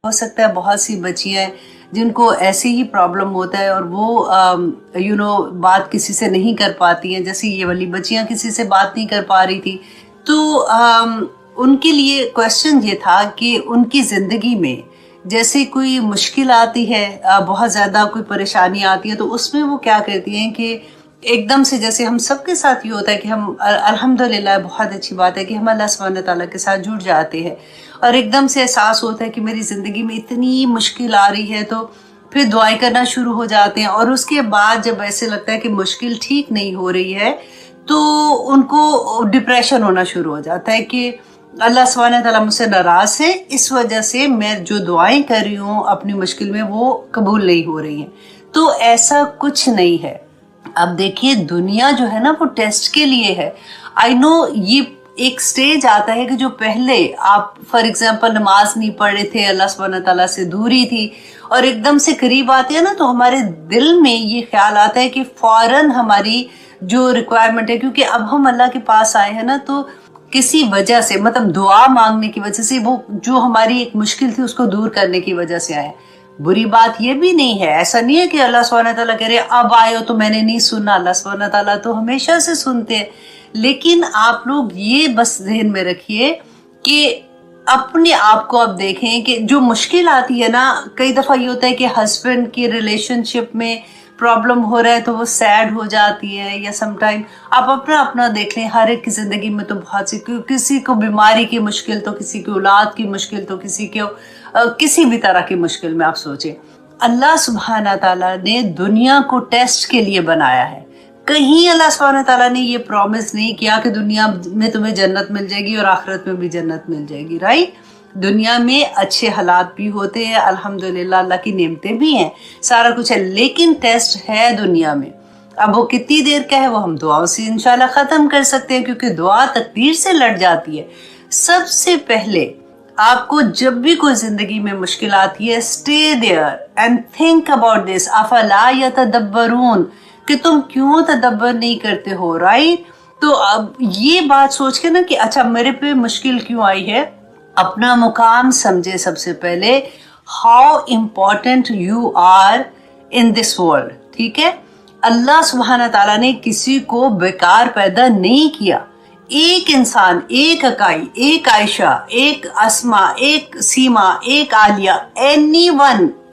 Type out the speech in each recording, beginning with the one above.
ہو سکتا ہے بہت سی بچیاں ہیں جن کو ایسی ہی پرابلم ہوتا ہے اور وہ بات کسی سے نہیں کر پاتی ہیں، جیسے یہ والی بچیاں کسی سے بات نہیں کر پا رہی تھی. تو ان کے لیے کویسچن یہ تھا کہ ان کی زندگی میں جیسے کوئی مشکل آتی ہے، بہت زیادہ کوئی پریشانی آتی ہے، تو اس میں وہ کیا کرتی ہیں کہ ایک دم سے، جیسے ہم سب کے ساتھ یہ ہوتا ہے کہ ہم الحمدللہ بہت اچھی بات ہے کہ ہم اللہ سبحانہ تعالیٰ کے ساتھ جڑ جاتے ہیں، اور ایک دم سے احساس ہوتا ہے کہ میری زندگی میں اتنی مشکل آ رہی ہے، تو پھر دعائیں کرنا شروع ہو جاتے ہیں. اور اس کے بعد جب ایسے لگتا ہے کہ مشکل ٹھیک نہیں ہو رہی ہے تو ان کو ڈپریشن ہونا شروع ہو جاتا ہے کہ اللہ سبحانہ تعالیٰ مجھ سے ناراض ہے، اس وجہ سے میں جو دعائیں کر رہی ہوں اپنی مشکل میں وہ قبول نہیں ہو رہی ہیں. تو ایسا کچھ نہیں ہے. اب دیکھیے دنیا جو ہے نا وہ ٹیسٹ کے لیے ہے. آئی نو یہ ایک سٹیج آتا ہے کہ جو پہلے آپ فار ایگزامپل نماز نہیں پڑھ رہے تھے، اللہ سبحانہ تعالیٰ سے دوری تھی، اور ایک دم سے قریب آتے ہیں نا تو ہمارے دل میں یہ خیال آتا ہے کہ فوراً ہماری جو ریکوائرمنٹ ہے، کیونکہ اب ہم اللہ کے پاس آئے ہیں نا، تو کسی وجہ سے مطلب دعا مانگنے کی وجہ سے، وہ جو ہماری ایک مشکل تھی اس کو دور کرنے کی وجہ سے آئے. بری بات یہ بھی نہیں ہے، ایسا نہیں ہے کہ اللہ سبحانہ تعالیٰ کہہ رہے اب آئے ہو تو میں نے نہیں سننا. اللہ سبحانہ تعالیٰ تو ہمیشہ سے سنتے ہیں. لیکن آپ لوگ یہ بس ذہن میں رکھیے کہ اپنے آپ کو اب دیکھیں کہ جو مشکل آتی ہے نا، کئی دفعہ یہ ہوتا ہے کہ ہسبینڈ کی ریلیشن شپ میں پرابلم ہو رہا ہے تو وہ سیڈ ہو جاتی ہے، یا سم ٹائم آپ اپنا دیکھ لیں. ہر ایک کی زندگی میں تو بہت سی، کسی کو بیماری کی مشکل، تو کسی کی اولاد کی مشکل، تو کسی کو کسی بھی طرح کی مشکل میں. آپ سوچیں اللہ سبحانہ تعالیٰ نے دنیا کو ٹیسٹ کے لیے بنایا ہے. کہیں اللہ سبحانہ تعالیٰ نے یہ پرومس نہیں کیا کہ دنیا میں تمہیں جنت مل جائے گی اور آخرت میں بھی جنت مل جائے گی. رائٹ؟ دنیا میں اچھے حالات بھی ہوتے ہیں، الحمدللہ اللہ کی نعمتیں بھی ہیں، سارا کچھ ہے، لیکن ٹیسٹ ہے دنیا میں. اب وہ کتنی دیر کا ہے وہ ہم دعاؤں سے انشاءاللہ ختم کر سکتے ہیں، کیونکہ دعا تقدیر سے لڑ جاتی ہے. سب سے پہلے آپ کو جب بھی کوئی زندگی میں مشکل آتی ہے، stay there and think about this. افلا یتدبرون، کہ تم کیوں تدبر نہیں کرتے ہو. رائٹ؟ تو اب یہ بات سوچ کے نا کہ اچھا میرے پہ مشکل کیوں آئی ہے، اپنا مقام سمجھے. سب سے پہلے how important you are in this world. ٹھیک ہے؟ اللہ سبحانہ تعالیٰ نے کسی کو بیکار پیدا نہیں کیا. ایک انسان، ایک اکائی، ایک عائشہ، ایک اسما، ایک سیما، ایک عالیہ، اینی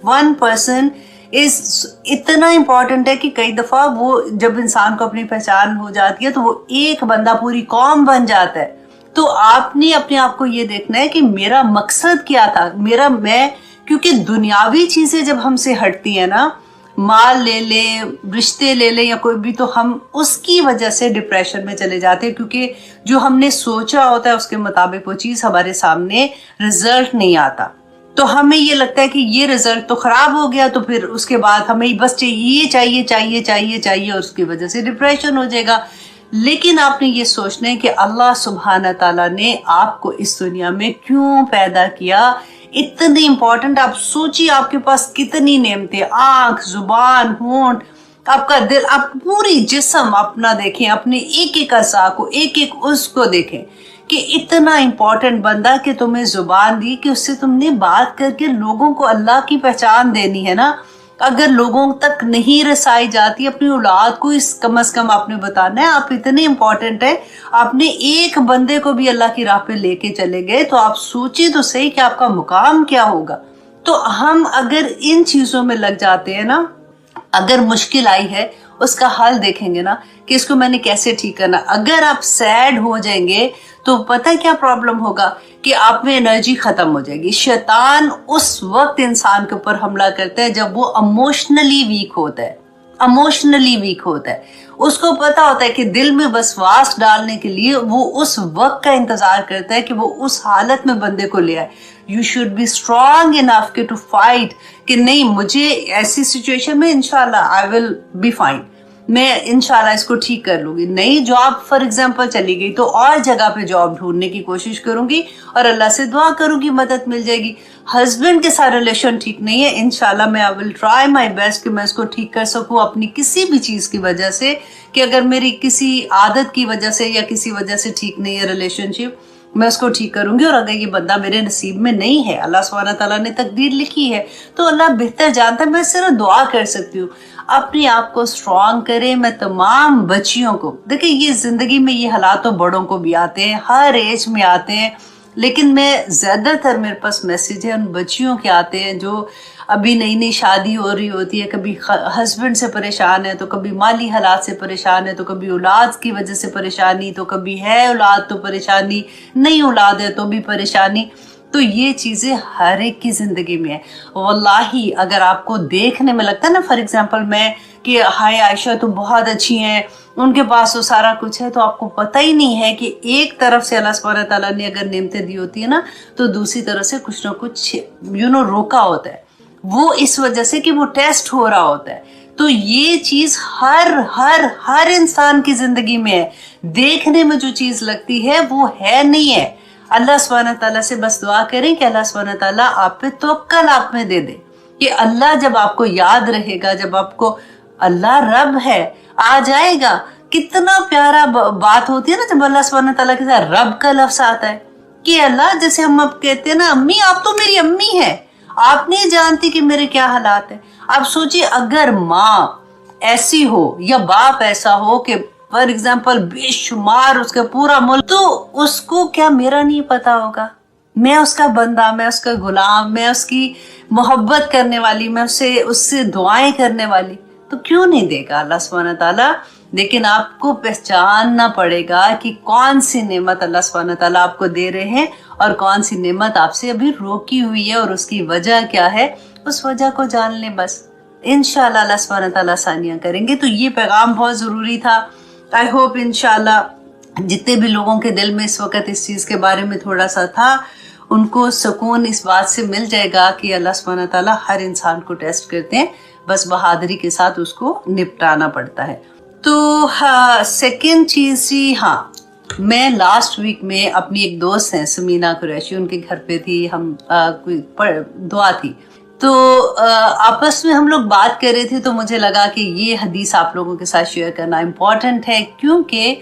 ون پرسن اتنا امپورٹنٹ ہے کہ کئی دفعہ وہ جب انسان کو اپنی پہچان ہو جاتی ہے تو وہ ایک بندہ پوری قوم بن جاتا ہے. تو آپ نے اپنے آپ کو یہ دیکھنا ہے کہ میرا مقصد کیا تھا، میں کیونکہ دنیاوی چیزیں جب ہم سے ہٹتی ہیں نا، مال لے لیں، رشتے لے لیں یا کوئی بھی، تو ہم اس کی وجہ سے ڈپریشن میں چلے جاتے ہیں، کیونکہ جو ہم نے سوچا ہوتا ہے اس کے مطابق وہ چیز ہمارے سامنے رزلٹ نہیں آتا. تو ہمیں یہ لگتا ہے کہ یہ رزلٹ تو خراب ہو گیا، تو پھر اس کے بعد ہمیں بس یہ چاہیے اور اس کی وجہ سے ڈپریشن ہو جائے گا. لیکن آپ نے یہ سوچنا ہے کہ اللہ سبحانہ تعالیٰ نے آپ کو اس دنیا میں کیوں پیدا کیا. اتنی امپورٹنٹ، آپ سوچیے آپ کے پاس کتنی نعمتیں، آنکھ، زبان، ہونٹ، آپ کا دل، آپ پوری جسم اپنا دیکھیں، اپنے ایک ایک اعضاء کو، ایک ایک اس کو دیکھیں کہ اتنا امپورٹنٹ بندہ کہ تمہیں زبان دی کہ اس سے تم نے بات کر کے لوگوں کو اللہ کی پہچان دینی ہے نا. اگر لوگوں تک نہیں رسائی جاتی، اپنی اولاد کو اس کم از کم آپ نے بتانا ہے آپ اتنے امپورٹنٹ ہیں. آپ نے ایک بندے کو بھی اللہ کی راہ پہ لے کے چلے گئے تو آپ سوچیں تو صحیح کہ آپ کا مقام کیا ہوگا. تو ہم اگر ان چیزوں میں لگ جاتے ہیں نا، اگر مشکل آئی ہے اس کا حل دیکھیں گے نا کہ اس کو میں نے کیسے ٹھیک کرنا. اگر آپ سیڈ ہو جائیں گے تو پتہ کیا پرابلم ہوگا کہ آپ میں انرجی ختم ہو جائے گی. شیطان اس وقت انسان کے اوپر حملہ کرتا ہے جب وہ اموشنلی ویک ہوتا ہے. اس کو پتا ہوتا ہے کہ دل میں وسواس ڈالنے کے لیے وہ اس وقت کا انتظار کرتا ہے کہ وہ اس حالت میں بندے کو لے آئے. You should be strong enough کہ ٹو فائٹ، کہ نہیں مجھے ایسی سچویشن میں انشاءاللہ آئی ول بی فائن، میں انشاءاللہ اس کو ٹھیک کر لوں گی. نئی جاب فار ایگزامپل چلی گئی تو اور جگہ پہ جاب ڈھونڈنے کی کوشش کروں گی اور اللہ سے دعا کروں گی مدد مل جائے گی. ہسبینڈ کے ساتھ ریلیشن ٹھیک نہیں ہے، انشاءاللہ میں آئی ول ٹرائی مائی بیسٹ کہ میں اس کو ٹھیک کر سکوں اپنی کسی بھی چیز کی وجہ سے، کہ اگر میری کسی عادت کی وجہ سے یا کسی وجہ سے ٹھیک نہیں ہے ریلیشن شپ मैं उसको ठीक करूंगी, और अगर ये बंदा मेरे नसीब में नहीं है, अल्लाह सुब्हानहू तआला ने तकदीर लिखी है, तो अल्लाह बेहतर जानता है, मैं सिर्फ दुआ कर सकती हूँ। अपने आप को स्ट्रांग करें। मैं तमाम बच्चियों को, देखिए ये जिंदगी में ये हालात तो बड़ों को भी आते हैं, हर एज में आते हैं, लेकिन मैं ज़्यादातर मेरे पास मैसेज है उन बच्चियों के आते हैं जो अभी नई नई शादी हो रही होती है, कभी हस्बैंड से परेशान है, तो कभी माली हालात से परेशान है, तो कभी औलाद की वजह से परेशानी, तो कभी है औलाद तो परेशानी, नहीं औलाद है तो भी परेशानी। तो ये चीज़ें हर एक की ज़िंदगी में है। वल्लाही अगर आपको देखने में लगता है ना, फॉर एग्जांपल मैं, कि हाय आयशा तो बहुत अच्छी हैं, उनके पास तो सारा कुछ है, तो आपको पता ही नहीं है कि एक तरफ से अल्लाह सुब्हानहू तआला ने अगर नेमतें दी होती है ना, तो दूसरी तरफ से कुछ ना कुछ रोका होता है, वो इस वजह से कि वो टेस्ट हो रहा होता है। तो ये चीज़ हर हर हर इंसान की ज़िंदगी में है। देखने में जो चीज़ लगती है वो है नहीं है। अल्लाह सुब्हानहू तआला से बस दुआ करें कि अल्लाह सुब्हानहू तआला आप पे तवक्कल आप में दे दे, कि अल्लाह जब आपको याद रहेगा, जब आपको अल्लाह रब है आ जाएगा। कितना प्यारा बात होती है ना जब अल्लाह सुब्हानहू तआला के साथ रब का लफ्ज़ आता है, कि अल्लाह, जैसे हम अब कहते हैं ना, अम्मी आप तो मेरी अम्मी है, आप नहीं जानती कि मेरे क्या हालात है। आप सोचिए अगर माँ ऐसी हो या बाप ऐसा हो कि फॉर एग्जाम्पल बेशुमार उसका पूरा मुल्क, तो उसको क्या मेरा नहीं पता होगा? मैं उसका बंदा, मैं उसका गुलाम, मैं उसकी मोहब्बत करने वाली, मैं उससे दुआएं करने वाली, तो क्यों नहीं देगा अल्लाह सुब्हानहू तआला? लेकिन आपको पहचानना पड़ेगा कि कौन सी नेमत अल्लाह सुब्हानहू तआला आपको दे रहे हैं और कौन सी नेमत आपसे अभी रोकी हुई है, और उसकी वजह क्या है, उस वजह को जान लें बस। इंशाअल्लाह अल्लाह सुब्हानहू तआला आसानियां करेंगे। तो ये पैगाम बहुत ज़रूरी था। आई होप इंशाअल्लाह जितने भी लोगों के दिल में इस वक्त इस चीज़ के बारे में थोड़ा सा था, उनको सुकून इस बात से मिल जाएगा कि अल्लाह सुब्हानहू तआला हर इंसान को टेस्ट करते हैं, बस बहादुरी के साथ उसको निपटाना पड़ता है। तो हाँ, सेकेंड चीज़ थी, हाँ, मैं लास्ट वीक में अपनी एक दोस्त हैं समीना कुरैशी, उनके घर पे थी, हम दुआ थी, तो आपस में हम लोग बात कर रहे थे, तो मुझे लगा कि ये हदीस आप लोगों के साथ शेयर करना इम्पॉर्टेंट है, क्योंकि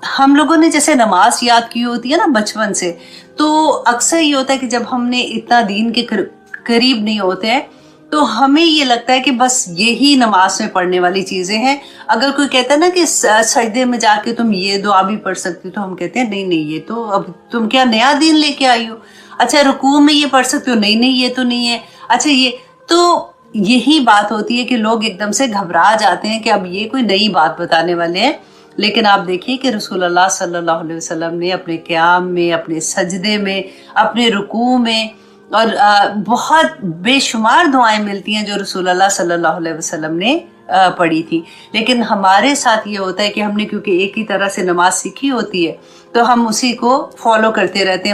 हम लोगों ने जैसे नमाज याद की होती है ना बचपन से, तो अक्सर ये होता है कि जब हमने इतना दीन के करीब नहीं होते हैं, तो हमें ये लगता है कि बस यही नमाज में पढ़ने वाली चीज़ें हैं। अगर कोई कहता है ना कि सजदे में जाके तुम ये दुआ भी पढ़ सकती हो, तो हम कहते हैं नहीं नहीं, ये तो अब तुम क्या नया दीन लेके आई हो। अच्छा, रुकू में ये पढ़ सकते हो, नहीं नहीं ये तो नहीं है। अच्छा, ये तो यही बात होती है कि लोग एकदम से घबरा जाते हैं कि अब ये कोई नई बात बताने वाले हैं। लेकिन आप देखिए कि रसूलुल्लाह सल्लल्लाहु अलैहि वसल्लम ने अपने क़याम में, अपने सजदे में, अपने रुकू में, और बहुत बेशुमार दुआएं मिलती हैं जो रसूलुल्लाह सल्लल्लाहु अलैहि वसल्लम ने पढ़ी थी। लेकिन हमारे साथ ये होता है कि हमने क्योंकि एक ही तरह से नमाज सीखी होती है, तो हम उसी को फॉलो करते रहते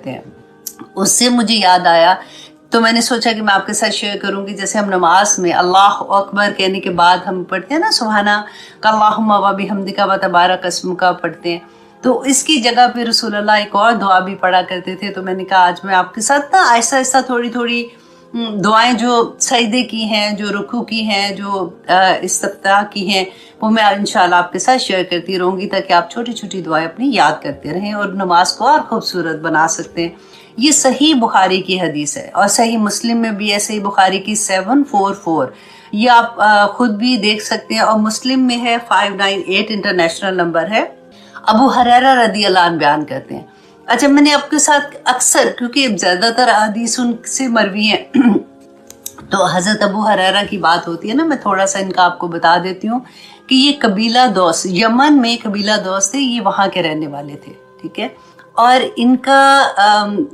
हैं। उससे मुझे याद आया, तो मैंने सोचा कि मैं आपके साथ शेयर करूंगी। जैसे हम नमाज में अल्लाह अकबर कहने के बाद हम पढ़ते हैं ना सुबहाना अल्लाहुम्मा व बिहम्दिका व तबारक अस्मुका पढ़ते हैं, तो इसकी जगह पे रसूलुल्लाह एक और दुआ भी पढ़ा करते थे। तो मैंने कहा आज मैं आपके साथ ना आहिस्ता आहिस्ता थोड़ी थोड़ी दुआएं जो सजदे की हैं, जो रुकू की हैं, जो इस्तिफ्ताह की हैं, वो मैं इंशाल्लाह आपके साथ शेयर करती रहूँगी, ताकि आप छोटी छोटी दुआएं अपनी याद करते रहें और नमाज को और खूबसूरत बना सकते हैं। ये सही बुखारी की हदीस है, और सही मुस्लिम में भी है, सही बुखारी की 744, ये आप खुद भी देख सकते हैं, और मुस्लिम में है 598 इंटरनेशनल नंबर है। अबू हुरैरा रदियल्लाहु अन्हु बयान करते हैं। अच्छा, मैंने आपके साथ अक्सर, क्योंकि ज़्यादातर हदीस उनसे मरवी हैं, तो हज़रत अबू हुरैरा की बात होती है ना, मैं थोड़ा सा इनका आपको बता देती हूँ कि ये कबीला दोस्त, यमन में कबीला दोस्त थे, ये वहाँ के रहने वाले थे, ठीक है। और इनका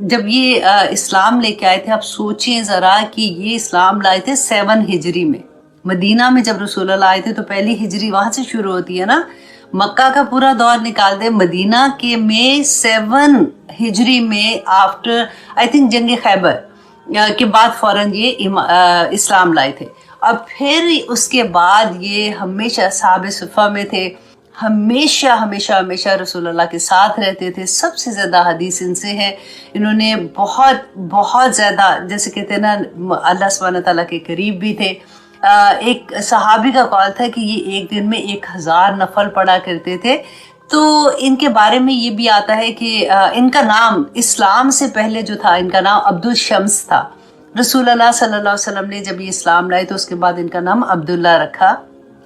जब ये इस्लाम लेके आए थे, आप सोचें ज़रा कि ये इस्लाम लाए थे 7 हिजरी में। मदीना में जब रसूलुल्लाह आए थे तो पहली हिजरी वहाँ से शुरू होती है ना, मक्का का पूरा दौर निकाल दे, मदीना के में 7 हिजरी में आफ्टर आई थिंक जंग खैबर के बाद फ़ौरन ये इस्लाम लाए थे। अब फिर उसके बाद ये हमेशा साहब सुफ़ा में थे, हमेशा हमेशा हमेशा रसूलुल्लाह के साथ रहते थे। सबसे ज़्यादा हदीस इनसे है, इन्होंने बहुत बहुत ज़्यादा, जैसे कहते हैं ना, अल्लाह सुब्हानहू तआला के करीब भी थे। एक सहाबी का कॉल था कि ये एक दिन में 1000 नफल पढ़ा करते थे, तो इनके बारे में ये भी आता है कि इनका नाम इस्लाम से पहले जो था, इनका नाम अब्दुल शम्स था। रसूलुल्लाह सल्लल्लाहु अलैहि वसल्लम ने जब ये इस्लाम लाए तो उसके बाद इनका नाम अब्दुल्ला रखा।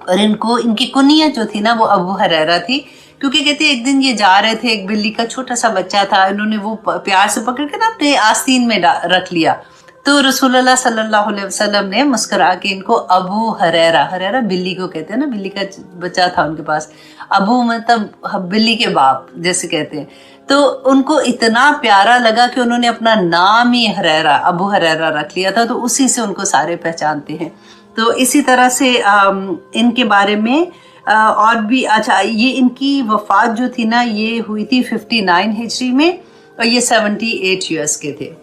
और इनको, इनकी कुनियत जो थी ना वो अबू हुरैरा थी, क्योंकि कहते हैं एक दिन ये जा रहे थे, एक बिल्ली का छोटा सा बच्चा था, इन्होंने वो प्यार से पकड़ के ना अपने आस्तीन में रख लिया। तो रसूलुल्लाह सल्लल्लाहु अलैहि वसल्लम ने मुस्कुरा के इनको अबू हुरैरा, हुरैरा बिल्ली को कहते हैं ना, बिल्ली का बच्चा था उनके पास, अबू मतलब बिल्ली के बाप जैसे कहते हैं। तो उनको इतना प्यारा लगा कि उन्होंने अपना नाम ही हुरैरा, अबू हुरैरा रख लिया था, तो उसी से उनको सारे पहचानते हैं। तो इसी तरह से इनके बारे में और भी, अच्छा ये इनकी वफात जो थी ना ये हुई थी 59 हिजरी में और ये 78 ईयर्स के थे।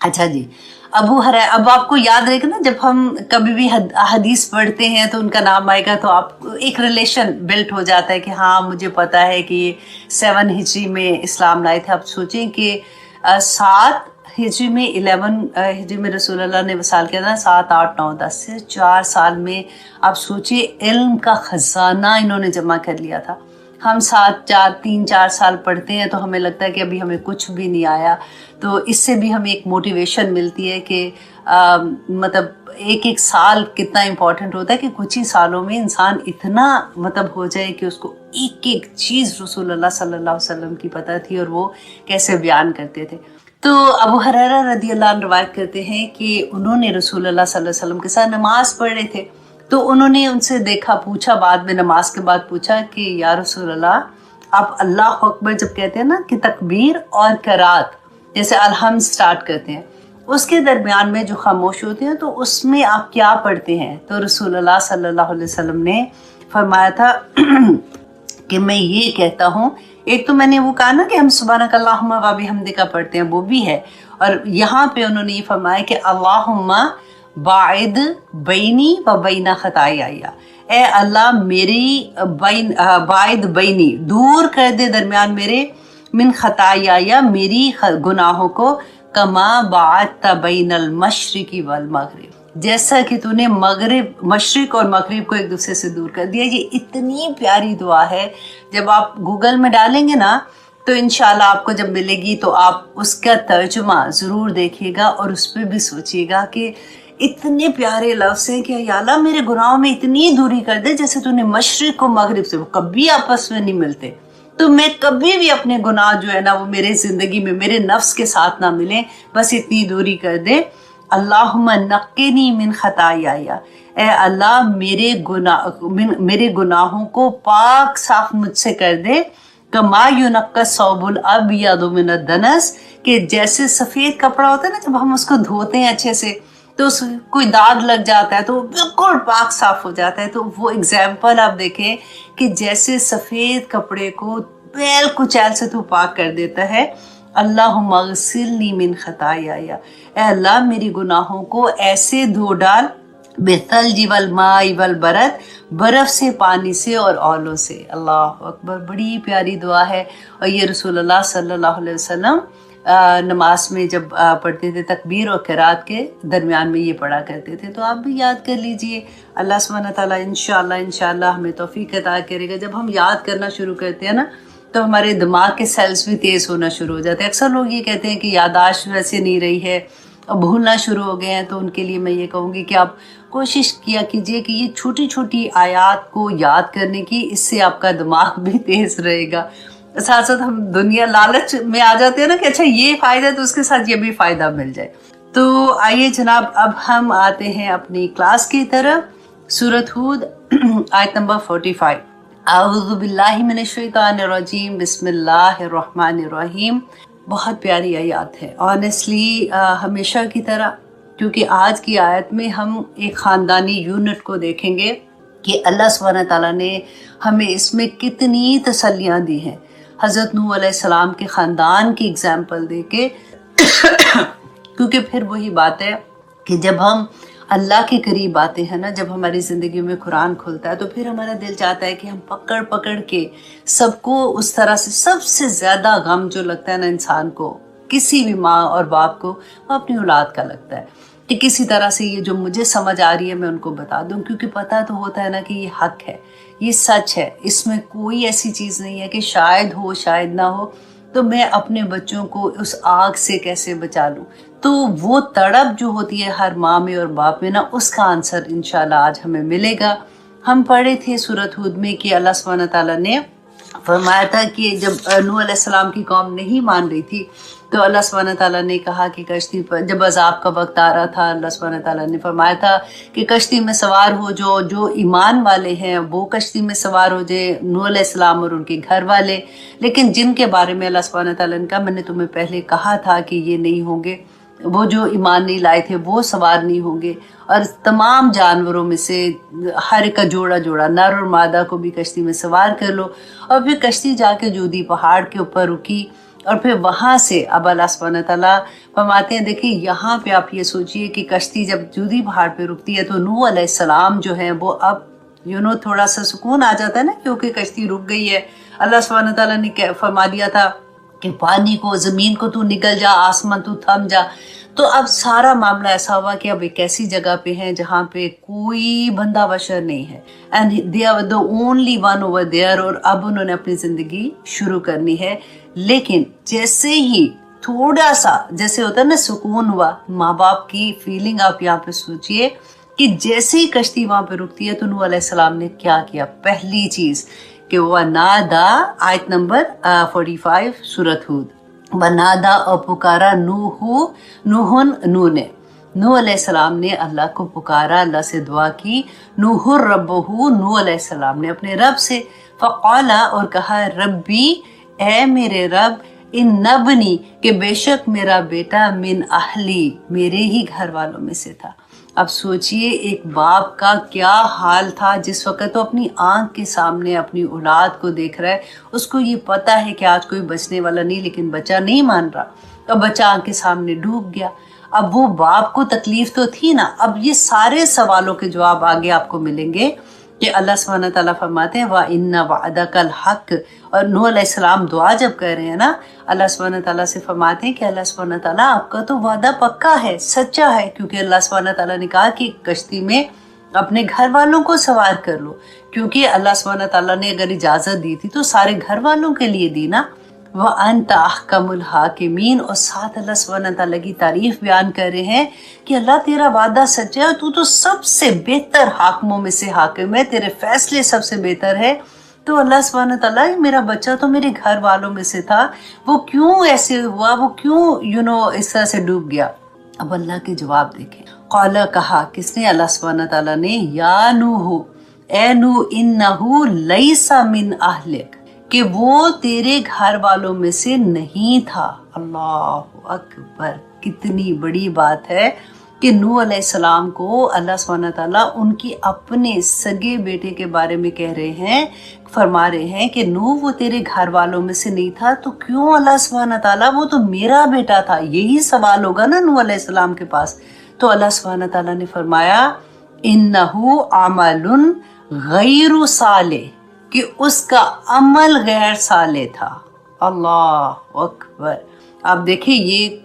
अच्छा जी, अबू हुरैरा, अब आपको याद रहेगा ना जब हम कभी भी हदीस पढ़ते हैं तो उनका नाम आएगा तो आपको एक रिलेशन बिल्ट हो जाता है कि हाँ मुझे पता है कि ये 7 हिजरी में इस्लाम लाए थे। आप सोचें कि 7 हिजरी में 11 हिजरी में रसूलुल्लाह ने वसाल किया था, 7 8 9 10 से 4 साल में आप सोचिए इल्म का खजाना इन्होंने जमा कर लिया था। हम 3-4 साल पढ़ते हैं तो हमें लगता है कि अभी हमें कुछ भी नहीं आया। तो इससे भी हमें एक मोटिवेशन मिलती है कि मतलब एक साल कितना इम्पोर्टेंट होता है कि कुछ ही सालों में इंसान इतना मतलब हो जाए कि उसको एक चीज़ रसूलुल्लाह सल्लल्लाहु अलैहि वसल्लम की पता थी और वो कैसे बयान करते थे। तो अबू हुरैरा रदियल्लाहु अन्हु रवायत करते हैं कि उन्होंने रसूलुल्लाह सल्लल्लाहु अलैहि वसल्लम के साथ नमाज पढ़ रहे थे। तो उन्होंने उनसे देखा, पूछा, बाद में नमाज के बाद पूछा कि या रसूलल्लाह आप अल्लाह अकबर जब कहते हैं ना कि तकबीर और करात जैसे अलहम्द स्टार्ट करते हैं उसके दरमियान में जो खामोश होते हैं तो उसमें आप क्या पढ़ते हैं? तो रसूलुल्लाह सल्लल्लाहु अलैहि वसल्लम ने फरमाया था कि मैं ये कहता हूँ, एक तो मैंने वो कहा ना कि हम सुब्हानक अल्लाहुम्मा व बिहम्दिका पढ़ते हैं, वो भी है, और यहाँ पे उन्होंने ये फरमाया कि अल्लाहुम्मा बाइद बैनी व बैना खताया, ए अल्लाह मेरी बाइद बैनी दूर कर दे दरमियान मेरे, मिन खताया या मेरी गुनाहों को, कमा बात बैनल मशरिकी वल मगरिब, जैसा कि तूने मशरिक और मगरिब को एक दूसरे से दूर कर दिया। ये इतनी प्यारी दुआ है, जब आप गूगल में डालेंगे ना तो इंशाल्लाह आपको जब मिलेगी तो आप उसका तर्जुमा ज़रूर देखिएगा और उस पर भी सोचिएगा कि इतने प्यारे लफ्ज़ हैं कि या अल्लाह मेरे गुनाहों में इतनी दूरी कर दे जैसे तूने मशरिक को मगरिब से, वो कभी आपस में नहीं मिलते, तो मैं कभी भी अपने गुनाह जो है ना वो मेरे ज़िंदगी में मेरे नफ्स के साथ ना मिले, बस इतनी दूरी कर दे। अल्लाहुम्मा नक्किनी मिन खताया, ए अल्लाह मेरे गुनाहों को पाक साफ मुझसे कर दे, कमा युनक्का सौबुल अबयदु मिन अद-दनस, कि जैसे सफ़ेद कपड़ा होता है ना जब हम उसको धोते हैं अच्छे से तो कोई दाग लग जाता है तो बिल्कुल पाक साफ हो जाता है। तो वो एग्जाम्पल आप देखें कि जैसे सफ़ेद कपड़े को बिल्कुल चैल से तू पाक कर देता है। अल्लाहुम्मा ग़सिलनी मिन खताया, ए अल्लाह मेरी गुनाहों को ऐसे धो डाल, बेतल्जी वल माई वल बरद, बर्फ़ से, पानी से और औलों से। अल्लाह अकबर, बड़ी प्यारी दुआ है। और ये रसूलुल्लाह सल्लल्लाहु अलैहि वसल्लम नमाज में जब पढ़ते थे तकबीर और क़िरात के दरमियान में ये पढ़ा करते थे। तो आप भी याद कर लीजिए। अल्लाह सुब्हानहू व तआला इंशाअल्लाह हमें तौफीक अता करेगा। जब हम याद करना शुरू करते हैं ना तो हमारे दिमाग के सेल्स भी तेज़ होना शुरू हो जाते हैं। अक्सर लोग ये कहते हैं कि याददाश्त वैसे नहीं रही है और भूलना शुरू हो गए हैं, तो उनके लिए मैं ये कहूँगी कि आप कोशिश किया कीजिए कि ये छोटी छोटी आयात को याद करने की, इससे आपका दिमाग भी तेज़ रहेगा। साथ साथ हम दुनिया लालच में आ जाते हैं ना कि अच्छा ये फ़ायदा तो उसके साथ ये भी फ़ायदा मिल जाए। तो आइए जनाब, अब हम आते हैं अपनी क्लास की तरफ। सूरत हूद आयत नंबर 45। अऊज़ु बिल्लाहि मिनश शैतानिर रजीम, बिस्मिल्लाहिर रहमानिर रहीम। बहुत प्यारी आयत है ऑनेस्टली, हमेशा की तरह, क्योंकि आज की आयत में हम एक ख़ानदानी यूनिट को देखेंगे कि अल्लाह सुब्हानहू व तआला ने हमें इसमें कितनी तसल्लियाँ दी हैं। हज़रत नूह अलैहिस्सलाम के ख़ानदान की एग्जाम्पल दे के क्योंकि फिर वही बात है कि जब हम अल्लाह के करीब आते हैं ना, जब हमारी ज़िंदगी में कुरान खुलता है तो फिर हमारा दिल चाहता है कि हम पकड़ पकड़ के सबको उस तरह से, सबसे ज़्यादा गम जो लगता है ना इंसान को किसी भी माँ और बाप को वो अपनी औलाद का लगता है कि किसी तरह से ये जो मुझे समझ आ रही है मैं उनको बता दूं, क्योंकि पता तो होता है ना कि ये हक है, ये सच है, इसमें कोई ऐसी चीज़ नहीं है कि शायद हो शायद ना हो, तो मैं अपने बच्चों को उस आग से कैसे बचा लूं। तो वो तड़प जो होती है हर माँ में और बाप में ना, उसका आंसर इंशाल्लाह आज हमें मिलेगा। हम पढ़े थे सूरत हूद में कि अल्लाह सुब्हानहू तआला ने फरमाया था कि जब नूह अलैहिस्सलाम की कौम नहीं मान रही थी तो अल्लाह सुब्हानहू तआला ने कहा कि कश्ती पर जब अजाब का वक्त आ रहा था, अल्लाह सुब्हानहू तआला ने फरमाया था कि कश्ती में सवार हो, जो ईमान वाले हैं वो कश्ती में सवार हो जाए, नूह अलैहिस्सलाम और उनके घर वाले, लेकिन जिनके बारे में अल्लाह सुब्हानहू तआला ने कहा मैंने तुम्हें पहले कहा था कि ये नहीं होंगे, वो जो ईमान नहीं लाए थे वो सवार नहीं होंगे, और तमाम जानवरों में से हर एक का जोड़ा जोड़ा नर और मादा को भी कश्ती में सवार कर लो। और फिर कश्ती जाके जूदी पहाड़ के ऊपर रुकी, और फिर वहाँ से अब अल्लाह सुब्हानहू तआला फरमाते हैं, देखिए यहाँ पे आप ये सोचिए कि कश्ती जब जूदी पहाड़ पे रुकती है तो नूह अलैहिस्सलाम जो है वो अब थोड़ा सा सुकून आ जाता है ना, क्योंकि कश्ती रुक गई है। अल्लाह सुब्हानहू तआला ने फरमा दिया था कि पानी को, ज़मीन को तू निकल जा, आसमान तू थम जा। तो अब सारा मामला ऐसा हुआ कि अब एक ऐसी जगह पे हैं जहाँ पे कोई बंदा बशर नहीं है, and they are the only one over there, और अब उन्होंने अपनी ज़िंदगी शुरू करनी है। लेकिन जैसे ही थोड़ा सा जैसे होता है ना सुकून हुआ, माँ बाप की फीलिंग आप यहाँ पे सोचिए कि जैसे ही कश्ती वहाँ पे रुकती है तो नूह अलैहिस्सलाम ने क्या किया। पहली चीज़ कि वनादा, आयत नंबर 45 सूरत हूद, वनादा और पुकारा नूह ने नूह अलैहिस्सलाम ने अल्लाह को पुकारा, अल्लाह से दुआ की। नूहुर रब्बहू, नूह अलैहिस्सलाम ने अपने रब से, फ़क़ाला और कहा, रब्बी ए मेरे रब, इन नबनी के बेशक मेरा बेटा, मिन अहली मेरे ही घर वालों में से था। अब सोचिए एक बाप का क्या हाल था जिस वक्त तो अपनी आंख के सामने अपनी औलाद को देख रहा है, उसको ये पता है कि आज कोई बचने वाला नहीं, लेकिन बच्चा नहीं मान रहा, तो बच्चा आंख के सामने डूब गया। अब वो बाप को तकलीफ तो थी ना। अब ये सारे सवालों के जवाब आगे आपको मिलेंगे कि अल्लाह सुब्हानहू तआला फरमाते हैं वा इन्ना वअदकल हक, और नूह अलैहिस्सलाम दुआ जब कर रहे हैं ना, अल्लाह सुब्हानहू तआला से फरमाते हैं कि अल्लाह सुब्हानहू तआला आपका तो वादा पक्का है, सच्चा है, क्योंकि अल्लाह सुब्हानहू तआला ने कहा कि कश्ती में अपने घर वालों को सवार कर लो, क्योंकि अल्लाह सुब्हानहू तआला ने अगर इजाज़त दी थी तो सारे घर वालों के लिए दी ना। व अंत अहकमुल हाकिमीन, और साथ अल्लाह सुब्हानहू तआला की तारीफ बयान कर रहे हैं कि अल्लाह तेरा वादा सच्चा है, तू तो सबसे बेहतर हाकिमों में से हाकिम है, तेरे फैसले सबसे बेहतर है। तो अल्लाह सुब्हानहू तआला, मेरा बच्चा तो मेरे घर वालों में से था, वो क्यों ऐसे हुआ, वो क्यों इस तरह से डूब गया। अब अल्लाह के जवाब देखें। क़ाला, कहा किसने, अल्लाह सुब्हानहू तआला ने, या नूह, ए नूह, इन्नहु लैसा मिन अहलिक, कि वो तेरे घर वालों में से नहीं था। अल्लाह अकबर, कितनी बड़ी बात है कि नूह अलैहिस्सलाम को अल्लाह सुब्हानहू तआला उनकी अपने सगे बेटे के बारे में कह रहे हैं, फरमा रहे हैं कि नूह वो तेरे घर वालों में से नहीं था, तो क्यों अल्लाह सुब्हानहू तआला, वो तो मेरा बेटा था। यही सवाल होगा ना नूह अलैहिस्सलाम के पास। तो अल्लाह सुब्हानहू तआला ने फरमाया, इन्नहु अमलुन गैरु साले, कि उसका अमल गैर साले था। अल्लाह अकबर। आप देखिए, ये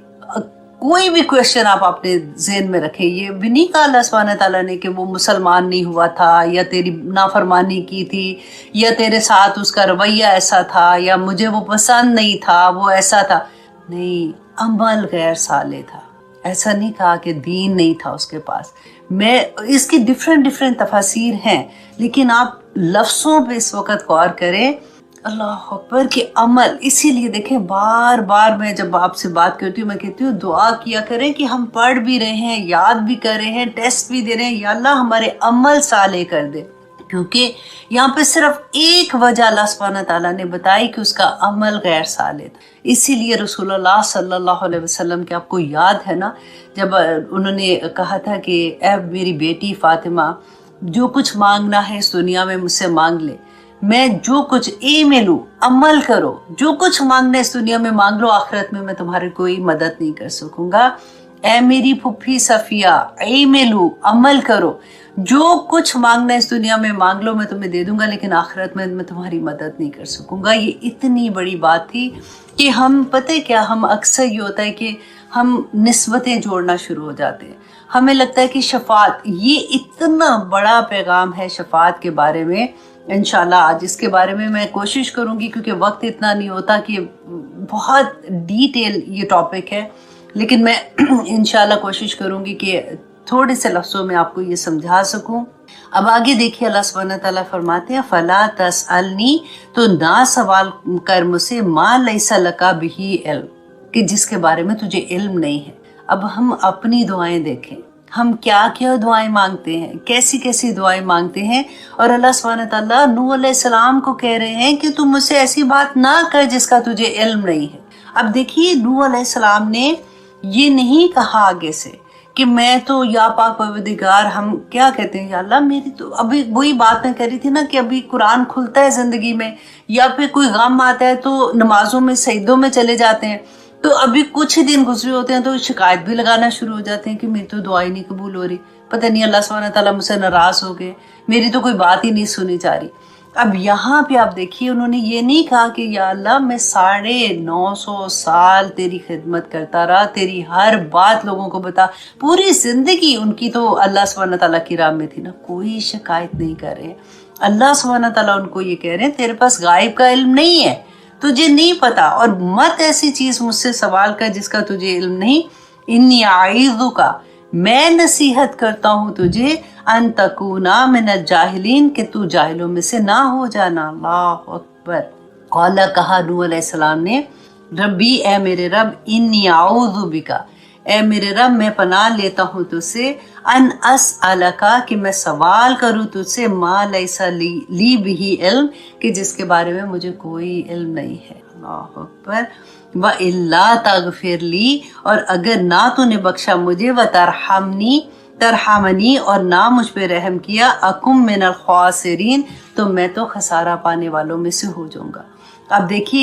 कोई भी क्वेश्चन आप अपने ज़हन में रखें, ये भी नहीं कहा अल्लाह सुब्हानहू तआला ने कि वो मुसलमान नहीं हुआ था, या तेरी नाफरमानी की थी, या तेरे साथ उसका रवैया ऐसा था, या मुझे वो पसंद नहीं था, वो ऐसा था। नहीं, अमल गैर साले था। ऐसा नहीं कहा कि दीन नहीं था उसके पास। मैं इसकी डिफरेंट तफसीर हैं, लेकिन आप लफ्ज़ों पे इस वक्त गौर करें। अल्लाह अकबर के अमल। इसीलिए देखें, बार बार मैं जब आपसे बात करती हूँ मैं कहती हूँ दुआ किया करें कि हम पढ़ भी रहे हैं, याद भी कर रहे हैं, टेस्ट भी दे रहे हैं, या अल्लाह हमारे अमल साले कर दे। क्योंकि यहाँ पे सिर्फ एक वजह अल्लाह सुब्हानहू तआला ने बताई कि उसका अमल गैर साले था। इसीलिए रसूलुल्लाह सल्लल्लाहु अलैहि वसल्लम के, आपको याद है ना, जब उन्होंने कहा था कि ऐ मेरी बेटी फातिमा, जो कुछ मांगना है इस दुनिया में मुझसे मांग ले, मैं जो कुछ मेलू अमल करो, जो कुछ मांगना इस दुनिया में मांग लो, आखिरत में मैं तुम्हारी कोई मदद नहीं कर सकूंगा। ऐ मेरी फुफी सफिया, मेलू अमल करो, जो कुछ मांगना है इस दुनिया में मांग लो, मैं तुम्हें दे दूंगा, लेकिन आखिरत में मैं तुम्हारी मदद नहीं कर सकूंगा। ये इतनी बड़ी बात थी कि हम, पता है क्या, हम अक्सर ये होता है कि हम निस्बतें जोड़ना शुरू हो जाते हैं। हमें लगता है कि शफात, ये इतना बड़ा पैगाम है शफात के बारे में। इंशाल्लाह आज इसके बारे में मैं कोशिश करूंगी, क्योंकि वक्त इतना नहीं होता कि बहुत डिटेल ये टॉपिक है, लेकिन मैं इंशाल्लाह कोशिश करूंगी कि थोड़े से लफ्ज़ों में आपको ये समझा सकूं। अब आगे देखिए, अल्लाह सुब्हानहू तआला फरमाते हैं, फला तसअलनी, तो ना सवाल कर मुझसे, मा लैसा लका बिही इल्म, कि जिसके बारे में तुझे इल्म नहीं है। अब हम अपनी दुआएं देखें, हम क्या क्या दुआएं मांगते हैं, कैसी कैसी दुआएं मांगते हैं। और अल्लाह सुब्हानहू तआला नूह अलैहिस्सलाम को कह रहे हैं कि तू मुझसे ऐसी बात ना कर जिसका तुझे इल्म नहीं है। अब देखिए, नूह अलैहिस्सलाम ने ये नहीं कहा आगे से कि मैं तो, या पाक परवरदिगार, हम क्या कहते हैं, या अल्लाह मेरी तो, अभी वही बात मैं कह रही थी ना कि अभी कुरान खुलता है ज़िंदगी में, या फिर कोई गम आता है तो नमाजों में सजदों में चले जाते हैं, तो अभी कुछ दिन गुजरे होते हैं तो शिकायत भी लगाना शुरू हो जाते हैं कि मेरी तो दुआ ही नहीं कबूल हो रही, पता नहीं अल्लाह सुब्हानहू तआला मुझसे नाराज़ हो गए, मेरी तो कोई बात ही नहीं सुनी जा रही। अब यहाँ पे आप देखिए, उन्होंने ये नहीं कहा कि या अल्लाह मैं 950 साल तेरी खिदमत करता रहा, तेरी हर बात लोगों को बता, पूरी जिंदगी उनकी तो अल्लाह सुब्हानहू तआला की राह में थी ना, कोई शिकायत नहीं कर रहे। अल्लाह सुब्हानहू तआला उनको ये कह रहे हैं, तेरे पास गायब का इल्म नहीं है, तुझे नहीं पता, और मत ऐसी चीज मुझसे सवाल कर जिसका तुझे इल्म नहीं। इन्नी आइज़ुका, मैं नसीहत करता हूँ तुझे, अन तकूना मिनल जाहिलीन, कि तू जाहिलों में से ना हो जाना। अल्लाह अकबर। क़ाला, कहा नूह अलैहिस्सलाम ने, रब्बी, ए मेरे रब, इन्नी आऊज़ु बिका, ए मेरे रब मैं पनाह लेता हूँ तुझसे, अन अस्अलका, कि मैं सवाल करूँ तुझसे, मा लैसा ली बिही इल्म, कि जिसके बारे में मुझे कोई इल्म नहीं है। अल्लाह अकबर। व इल्ला तगफिर ली, और अगर ना तूने बख्शा मुझे, व तरहमनी, और ना मुझ पे रहम किया, अकुम मिनल खासिरीन, तो मैं तो खसारा पाने वालों में से हो जाऊंगा। अब देखिए,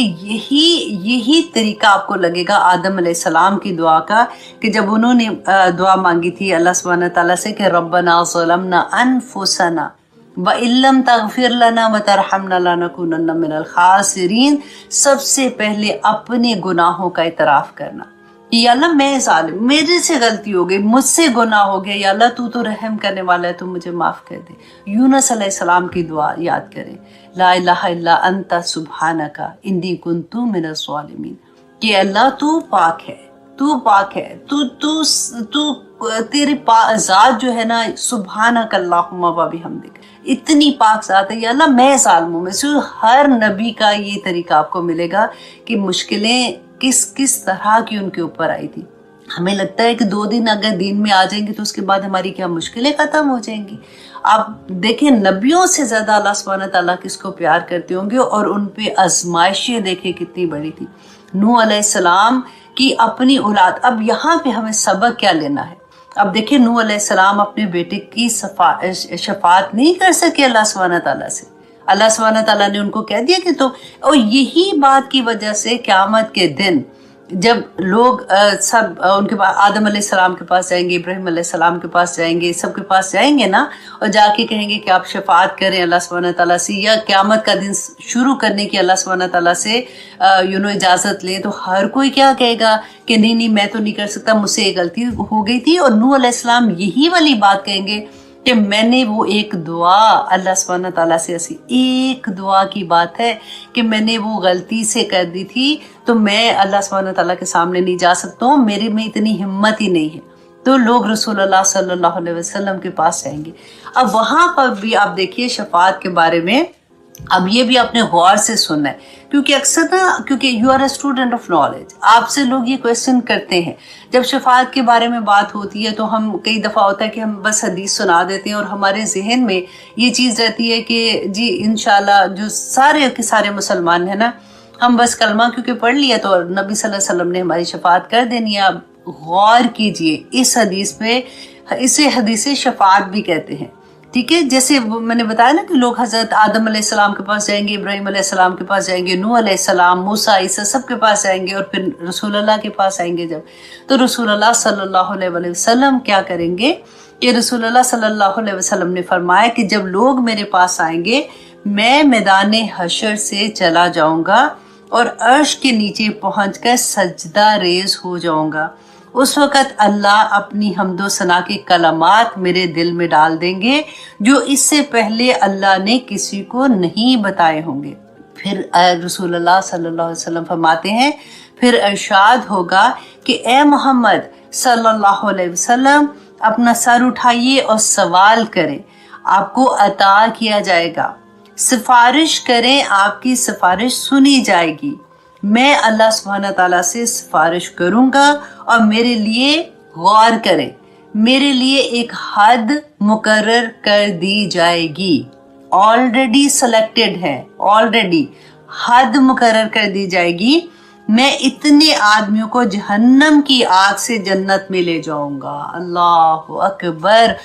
यही तरीका आपको लगेगा आदम अलैहिस्सलाम की दुआ का, कि जब उन्होंने दुआ मांगी थी अल्लाह सुब्हानहू तआला से कि रब्बना ज़लमना अनफुसना व इल्लम तगफिर लना व तरहमना लनकुनन्ना मिनल खासिरीन, सबसे पहले अपने गुनाहों का इतराफ़ करना, या अल्लाह मैं ज़ालिम, मेरे से गलती हो गई, मुझसे गुनाह हो गया, या अल्लाह तू तो रहम करने वाला है, तू मुझे माफ़ कर दे। यूनुस अलैहिस्सलाम की दुआ याद करें, ला इलाहा इल्ला अंता सुब्हानका इन्नी कुन्तु मिनज़ ज़ालिमीन, कि अल्लाह तू पाक है, तू पाक है, तू तेरी ज़ात जो है ना, सुब्हानक अल्लाहुम्मा व बिहम्दिक, इतनी पाक ज़ात है, या अल्लाह मैं ज़ालिमों में से। हर नबी का ये तरीका आपको मिलेगा कि मुश्किलें किस किस तरह की उनके ऊपर आई थी। हमें लगता है कि 2 दिन अगर दीन में आ जाएंगे तो उसके बाद हमारी क्या मुश्किलें ख़त्म हो जाएंगी। आप देखें, नबियों से ज़्यादा अल्लाह सुब्हानहू तआला किसको प्यार करते होंगे, और उन पे आजमाइशें देखें कितनी बड़ी थी। नूह अलैहिस्सलाम की अपनी औलाद, अब यहाँ पे हमें सबक क्या लेना है। अब देखिए, नूह अलैहिस्सलाम अपने बेटे की शफात नहीं कर सके अल्लाह सुब्हानहू तआला से। अल्लाह सुब्हानहू तआला ने उनको कह दिया कि तो, और यही बात की वजह से क़यामत के दिन जब लोग सब उनके पास, आदम अलैहिस्सलाम के पास जाएंगे, इब्राहिम अलैहिस्सलाम के पास जाएंगे, सबके पास जाएंगे ना, और जाके कहेंगे कि आप शफात करें अल्लाह सुब्हानहू तआला से, या क़यामत का दिन शुरू करने की अल्लाह सुब्हानहू तआला से इजाज़त लें, तो हर कोई क्या कहेगा कि नहीं नहीं, मैं तो नहीं कर सकता, मुझसे एक गलती हो गई थी। और नूह अलैहिस्सलाम यही वाली बात कहेंगे कि मैंने वो एक दुआ अल्लाह सुब्हानहू तआला से, ऐसी एक दुआ की बात है कि मैंने वो गलती से कर दी थी, तो मैं अल्लाह सुब्हानहू तआला के सामने नहीं जा सकता हूँ, मेरे में इतनी हिम्मत ही नहीं है। तो लोग रसूलुल्लाह सल्लल्लाहु अलैहि वसल्लम के पास जाएंगे। अब वहाँ पर भी आप देखिए शफात के बारे में, अब ये भी आपने गौर से सुनना है, क्योंकि अक्सर ना, क्योंकि you are a student of knowledge, आपसे लोग ये क्वेश्चन करते हैं जब शफात के बारे में बात होती है, तो हम कई दफ़ा होता है कि हम बस हदीस सुना देते हैं और हमारे जहन में ये चीज़ रहती है कि जी इंशाल्लाह जो सारे के सारे मुसलमान हैं ना, हम बस कलमा क्योंकि पढ़ लिया तो नबी सल्लल्लाहु अलैहि वसल्लम ने हमारी शफात कर देनी है। आप गौर कीजिए इस हदीस पे, इसे हदीस शफात भी कहते हैं, ठीक है। जैसे मैंने बताया ना कि लोग हज़रत आदम अलैहिस्सलाम के पास जाएंगे, इब्राहिम अलैहिस्सलाम के पास जाएंगे, नूह अलैहिस्सलाम, मूसा, ईसा सब के पास जाएंगे, और फिर रसूलुल्लाह के पास आएंगे जब, तो रसूलुल्लाह सल्लल्लाहु अलैहि वसल्लम क्या करेंगे کہ रसूलुल्लाह सल्लल्लाहु अलैहि वसल्लम ने फरमाया कि जब लोग मेरे पास आएंगे मैं मैदान हशर से चला जाऊंगा और अर्श के नीचे पहुंचकर सजदा रेज हो जाऊंगा। उस वक़्त अल्लाह अपनी हम्दो सना के कलमात मेरे दिल में डाल देंगे जो इससे पहले अल्लाह ने किसी को नहीं बताए होंगे। फिर रसूलुल्लाह सल्लल्लाहु अलैहि वसल्लम फरमाते हैं, फिर इरशाद होगा कि ए मोहम्मद सल्लल्लाहु अलैहि वसल्लम अपना सर उठाइए और सवाल करें, आपको अता किया जाएगा। सिफारिश करें, आपकी सिफारिश सुनी जाएगी। मैं अल्लाह सुब्हानहू तआला से सिफारिश करूंगा और मेरे लिए गौर करें, मेरे लिए एक हद मुकर्रर कर दी जाएगी। ऑलरेडी सिलेक्टेड है, ऑलरेडी हद मुकर्रर कर दी जाएगी। मैं इतने आदमियों को जहन्नम की आग से जन्नत में ले जाऊंगा। अल्लाह अकबर।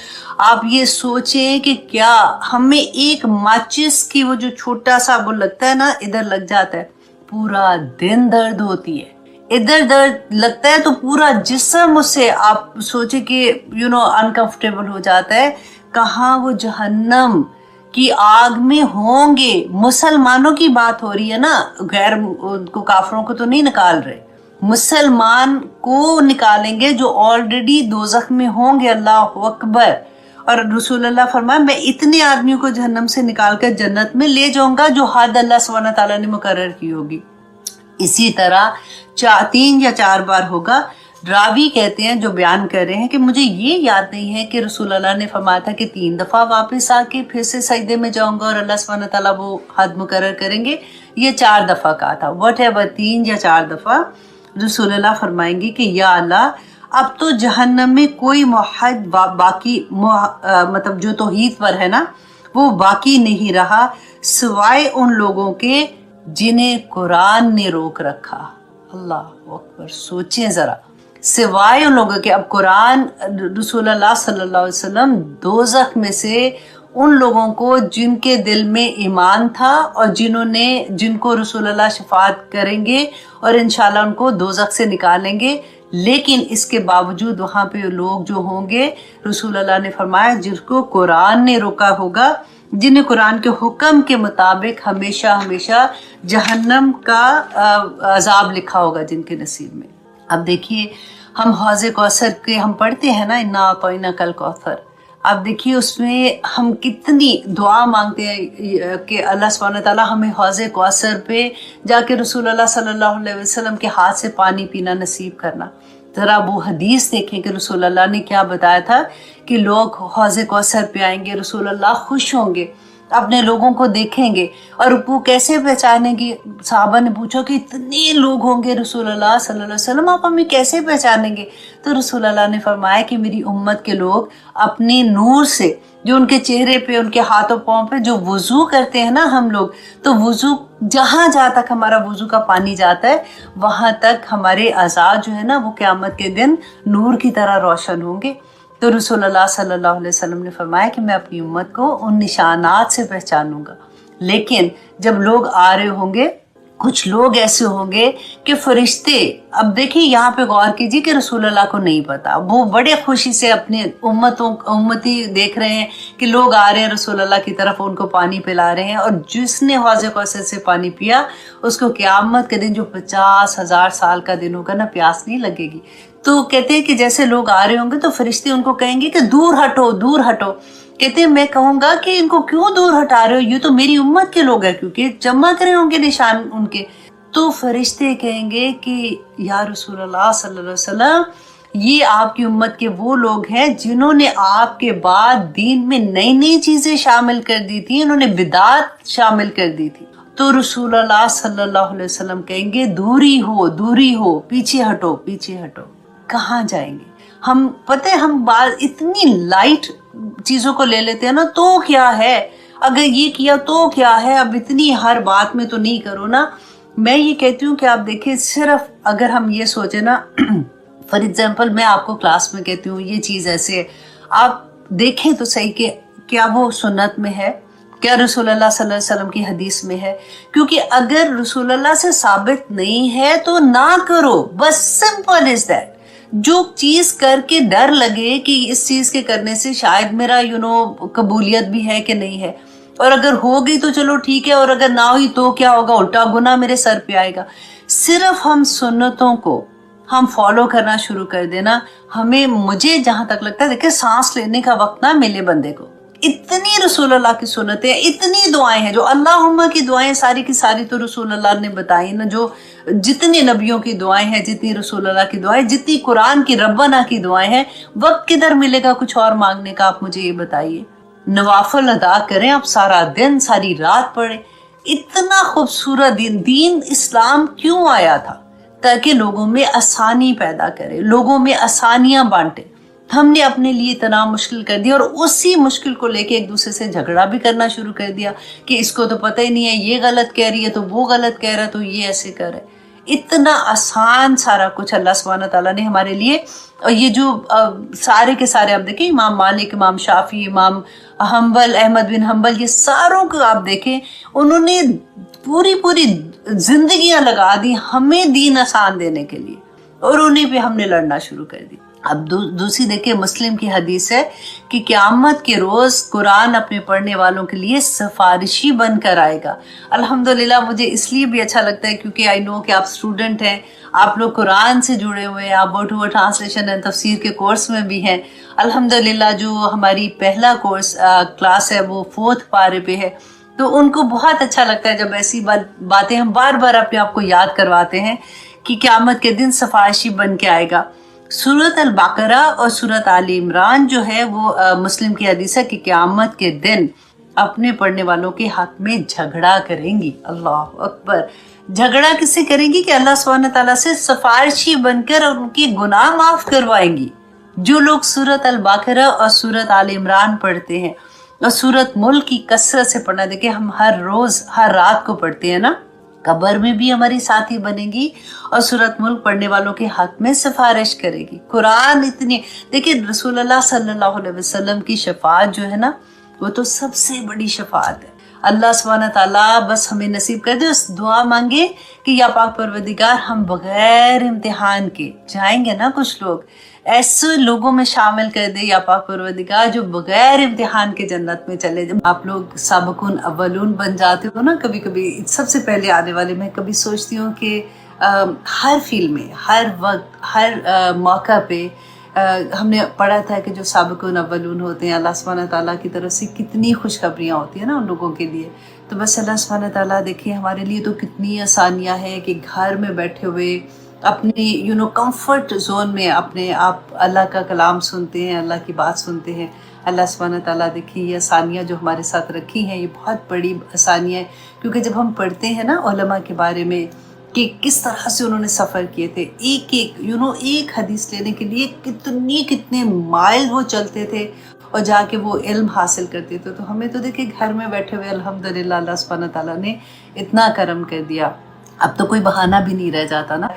आप ये सोचें कि क्या हमें एक माचिस की वो जो छोटा सा वो लगता है ना, इधर लग जाता है, पूरा दिन दर्द होती है, इधर दर्द लगता है तो पूरा जिस्म उससे आप सोचे कि अनकंफर्टेबल हो जाता है। कहाँ वो जहन्नम की आग में होंगे। मुसलमानों की बात हो रही है ना, गैर को काफरों को तो नहीं निकाल रहे, मुसलमान को निकालेंगे जो ऑलरेडी दोज़ख में होंगे। अल्लाह अकबर। और रसूलुल्लाह फरमाया मैं इतने आदमियों को जहन्नम से निकाल कर जन्नत में ले जाऊंगा जो हद अल्लाह सुब्हानहू तआला ने मुकर्रर की होगी। इसी तरह 3 या 4 बार होगा। रावी कहते हैं जो बयान कर रहे हैं कि मुझे ये याद नहीं है कि रसूलुल्लाह ने फरमाया था कि 3 दफ़ा वापस आके फिर से सजदे में जाऊंगा और अल्लाह सुब्हानहू तआला वो हद मुकर्रर करेंगे। ये 4 दफ़ा कहा था। व्हाटएवर 3 या 4 दफ़ा रसूलुल्लाह फरमाएंगे कि या अल्लाह अब तो जहन्नम में कोई मुवहिद बाकी मतलब जो तौहीद पर है ना वो बाकी नहीं रहा सिवाय उन लोगों के जिन्हें कुरान ने रोक रखा। अल्लाह अकबर। सोचें ज़रा, सिवाय उन लोगों के। अब कुरान रसूलुल्लाह सल्लल्लाहु अलैहि वसल्लम दोज़ख में से उन लोगों को जिनके दिल में ईमान था और जिनको रसूलुल्लाह शफाअत करेंगे और इंशाल्लाह उनको दोज़ख से निकालेंगे। लेकिन इसके बावजूद वहाँ पे लोग जो होंगे, रसूलुल्लाह ने फरमाया जिसको कुरान ने रोका होगा, जिन्हें कुरान के हुक्म के मुताबिक हमेशा हमेशा जहन्नम का अजाब लिखा होगा जिनके नसीब में। अब देखिए हम हौज़े कौसर के हम पढ़ते हैं ना, इन्ना अतौइना कल कौसर। अब देखिए उसमें हम कितनी दुआ मांगते हैं कि अल्लाह सुब्हानहू तआला हमें हौज़े कौसर पे जाके रसूलुल्लाह सल्लल्लाहु अलैहि वसल्लम के हाथ से पानी पीना नसीब करना। ज़रा वो हदीस देखें कि रसूलुल्लाह ने क्या बताया था कि लोग हौज़े कौसर पे आएंगे, रसूलुल्लाह खुश होंगे, अपने लोगों को देखेंगे और वो कैसे पहचानेंगे। साहबा ने पूछा कि इतने लोग होंगे रसूलुल्लाह सल्लल्लाहु अलैहि वसल्लम, आप हमें कैसे पहचानेंगे। तो रसूलुल्लाह ने फरमाया कि मेरी उम्मत के लोग अपने नूर से जो उनके चेहरे पे, उनके हाथों पाँव पे जो वुजू करते हैं ना हम लोग, तो वुजू जहाँ तक हमारा वुजू का पानी जाता है वहाँ तक हमारे अज़ा जो है ना वो क़यामत के दिन नूर की तरह रोशन होंगे। तो रसूलुल्लाह सल्लल्लाहु अलैहि वसल्लम ने फरमाया कि मैं अपनी उम्मत को उन निशानात से पहचानूंगा। लेकिन जब लोग आ रहे होंगे, कुछ लोग ऐसे होंगे कि फरिश्ते, अब देखिए यहाँ पे गौर कीजिए कि रसूलुल्लाह को नहीं पता, वो बड़े खुशी से अपने उम्मती देख रहे हैं कि लोग आ रहे हैं रसूलुल्लाह की तरफ, उनको पानी पिला रहे हैं। और जिसने हौज़े कौसर से पानी पिया उसको क़यामत के दिन जो 50,000 साल का दिन होगा ना, प्यास नहीं लगेगी। तो कहते हैं कि जैसे लोग आ रहे होंगे तो फरिश्ते उनको कहेंगे कि दूर हटो, दूर हटो। कहते हैं मैं कहूँगा कि इनको क्यों दूर हटा रहे हो, ये तो मेरी उम्मत के लोग हैं, क्योंकि चमक रहे होंगे निशान उनके। तो फरिश्ते कहेंगे कि या रसूलुल्लाह सल्लल्लाहु अलैहि वसल्लम, ये आपकी उम्मत के वो लोग हैं जिन्होंने आपके बाद दीन में नई नई चीज़ें शामिल कर दी थी, इन्होंने बिदात शामिल कर दी थी। तो रसूलुल्लाह सल्लल्लाहु अलैहि वसल्लम कहेंगे दूरी हो, दूरी हो, पीछे हटो, पीछे हटो। कहाँ जाएंगे हम? पता है हम बात इतनी लाइट चीज़ों को ले लेते हैं ना, तो क्या है, अगर ये किया तो क्या है, अब इतनी हर बात में तो नहीं करो ना। मैं ये कहती हूँ कि आप देखिए, सिर्फ अगर हम ये सोचे ना, फॉर एग्जाम्पल मैं आपको क्लास में कहती हूँ ये चीज़ ऐसे है, आप देखें तो सही कि क्या वो सुन्नत में है, क्या रसूलुल्लाह सल्लल्लाहु अलैहि वसल्लम की हदीस में है। क्योंकि अगर रसूलुल्लाह से साबित नहीं है तो ना करो, बस सिंपल इज दैट। जो चीज करके डर लगे कि इस चीज के करने से शायद मेरा कबूलियत भी है कि नहीं है, और अगर हो गई तो चलो ठीक है, और अगर ना हुई तो क्या होगा, उल्टा गुना मेरे सर पे आएगा। सिर्फ हम सुन्नतों को हम फॉलो करना शुरू कर देना, मुझे जहां तक लगता है, देखिए सांस लेने का वक्त ना मिले बंदे को, इतनी रसूल अल्लाह की सुन्नतें हैं, इतनी दुआएं हैं, जो अल्लाहुम्मा की दुआएं सारी की सारी तो रसूल अल्लाह ने बताई ना, जो जितनी नबियों की दुआएं हैं, जितनी रसूल अल्लाह की दुआएं, जितनी कुरान की रब्बाना की दुआएं हैं, वक्त किधर मिलेगा कुछ और मांगने का, आप मुझे ये बताइए। नवाफिल अदा करें, आप सारा दिन सारी रात पढ़े। इतना खूबसूरत दीन इस्लाम क्यों आया था? ताकि लोगों में आसानी पैदा करे, लोगों में आसानियां बांटे। हमने अपने लिए इतना मुश्किल कर दिया, और उसी मुश्किल को लेके एक दूसरे से झगड़ा भी करना शुरू कर दिया कि इसको तो पता ही नहीं है, ये गलत कह रही है तो वो गलत कह रहा है, तो ये ऐसे कर रहा है। इतना आसान सारा कुछ अल्लाह सुब्हानहू तआला ने हमारे लिए, और ये जो सारे के सारे आप देखें, इमाम मालिक, इमाम शाफी, इमाम हम्बल, अहमद बिन हम्बल, ये सारों को आप देखें, उन्होंने पूरी पूरी जिंदगियां लगा दी हमें दीन आसान देने के लिए, और उन्हीं पे हमने लड़ना शुरू कर दिया। अब दूसरी देखिए, मुस्लिम की हदीस है कि क़यामत के रोज कुरान अपने पढ़ने वालों के लिए सिफारिशी बनकर आएगा। अल्हम्दुलिल्लाह, मुझे इसलिए भी अच्छा लगता है क्योंकि आई नो कि आप स्टूडेंट हैं, आप लोग कुरान से जुड़े हुए हैं, आप word to word translation and तफसीर के कोर्स में भी हैं। अल्हम्दुलिल्लाह, जो हमारी पहला कोर्स क्लास है वो 4th पारे पे है, तो उनको बहुत अच्छा लगता है जब ऐसी बातें हम बार बार अपने आप को याद करवाते हैं कि क़यामत के दिन सिफारिशी बन के आएगा। सूरत अल बकरा और सूरत आल इमरान जो है वो मुस्लिम की हदीस है कि क़यामत के दिन अपने पढ़ने वालों के हक में झगड़ा करेंगी। अल्लाह अकबर, झगड़ा किससे करेंगी? कि अल्लाह सुब्हानहू तआला से सिफारिशी बनकर उनके गुनाह माफ करवाएंगी। जो लोग सूरत अल बकरा और सूरत आल इमरान पढ़ते हैं, और सूरत मुल्क की कसरत से पढ़ना, देखिए हम हर रोज हर रात को पढ़ते हैं ना, कब्र में भी हमारी साथी बनेगी, और सूरत मुल्क पढ़ने वालों के हक में सिफारिश करेगी। कुरान इतनी, देखिए रसूल अल्लाह सल्लल्लाहु अलैहि वसल्लम की शफाअत जो है ना, वो तो सबसे बड़ी शफाअत है। अल्लाह सुब्हानहू तआला बस हमें नसीब कर दे, उस दुआ मांगे कि या पाक परवरदिगार, हम बगैर इम्तिहान के जाएंगे ना, कुछ लोग ऐसे लोगों में शामिल कर दे या पाक परवरदिगार, जो बगैर इम्तिहान के जन्नत में चले। जब आप लोग साबिकुन अव्वलून बन जाते हो ना, कभी कभी सबसे पहले आने वाले, मैं कभी सोचती हूँ कि हर फील्ड में, हर वक्त, हर मौका पे हमने पढ़ा था कि जो साबिकुन अव्वलून होते हैं, अल्लाह सुब्हानहू तआला की तरफ से कितनी खुशखबरियाँ होती हैं ना उन लोगों के लिए। तो बस अल्लाह सुब्हानहू तआला देखिए हमारे लिए तो कितनी आसानियाँ हैं कि घर में बैठे हुए अपनी कंफर्ट जोन में अपने आप अल्लाह का कलाम सुनते हैं, अल्लाह की बात सुनते हैं। अल्लाह सुब्हानहू तआला देखिए ये आसानियाँ जो हमारे साथ रखी हैं, ये बहुत बड़ी आसानियाँ हैं, क्योंकि जब हम पढ़ते हैं ना उलमा के बारे में कि किस तरह से उन्होंने सफ़र किए थे, एक एक हदीस लेने के लिए कितने माइल वो चलते थे और जाके वो इल्म हासिल करते थे। तो हमें तो देखिए घर में बैठे हुए अल्हम्दुलिल्लाह अल्लाह सुब्हानहू तआला ने इतना करम कर दिया, अब तो कोई बहाना भी नहीं रह जाता ना।